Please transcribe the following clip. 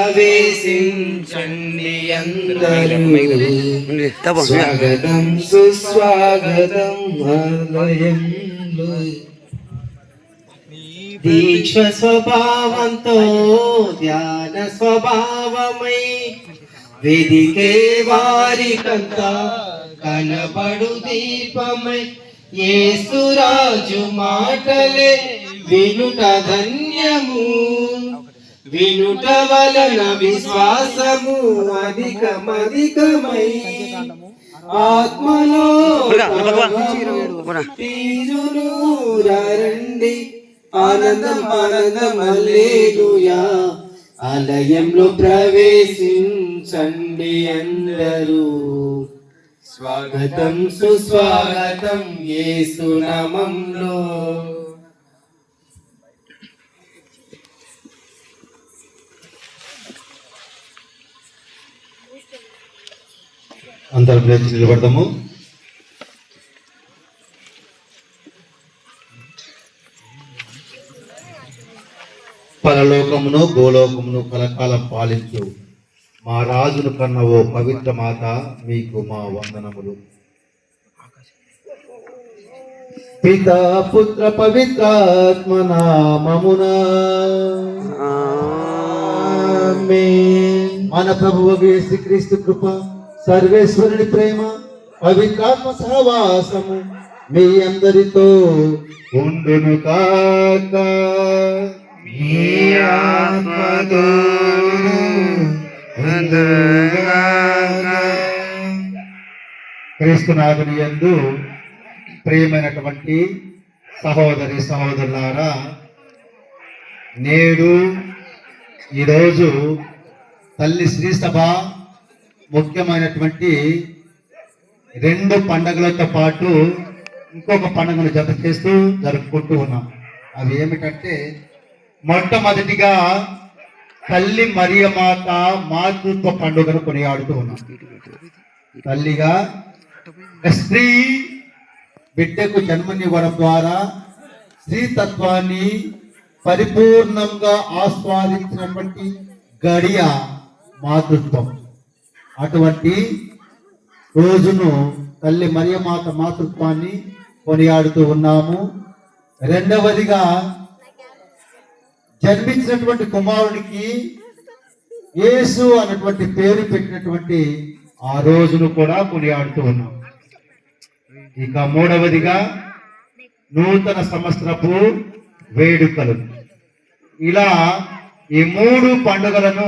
ప్రవేశించండి అందరూ, స్వాగతం సుస్వాగతం ఆలయంలో. దీక్ష స్వభావంతో ధ్యాన స్వభావమై వేదికే వారికంతా కనబడు దీపమై, యేసురాజు మాటలే వినుట ధన్యము, వినుట వలన విశ్వాసము అధికమధికమై, ఆత్మలో రండి, ఆనందం ఆనందం హల్లెలూయా. ఆలయంలో ప్రవేశించండి అందరూ, స్వాగతం సుస్వాగతం యేసు నామములో. అందరం లేచి నిలబడదాము. పరలోకమును భూలోకమును కలకాలం పాలించు మా రాజును కన్న ఓ పవిత్ర మాత, మీకు మా వందనములు. పితా పుత్ర పవిత్రాత్మ నామమున ఆమేన్. మన ప్రభువు యేసుక్రీస్తు కృప, సర్వేశ్వరుని ప్రేమ, పవిత్రాత్మ సహవాసము మీ అందరితో ఉండును కాక. మీ ఆత్మతోను క్రీస్తునాథుని యందు ప్రియమైనటువంటి సహోదరి సహోదరులారా, నేడు ఈరోజు తల్లి శ్రీ సభ ముఖ్యమైనటువంటి 2 పండుగలతో పాటు ఇంకొక పండుగను జత చేస్తూ జరుపుకుంటూ ఉన్నాం. అవి ఏమిటంటే, మొట్టమొదటిగా తల్లి మరియమాత మాతృత్వ పండుగను కొనియాడుతూ ఉన్నాం. తల్లిగా స్త్రీ బిడ్డకు జన్మనివ్వడం ద్వారా స్త్రీతత్వాన్ని పరిపూర్ణంగా ఆస్వాదించినటువంటి గడియ మాతృత్వం. అటువంటి రోజును తల్లి మరియమాత మాతృత్వాన్ని కొనియాడుతూ ఉన్నాము. రెండవదిగా జన్మించినటువంటి కుమారుడికి యేసు అన్నటువంటి పేరు పెట్టినటువంటి ఆ రోజును కూడా కొనియాడుతూ ఉన్నాం. ఇక మూడవదిగా నూతన సంవత్సరపు వేడుకలు. ఇలా ఈ 3 పండుగలను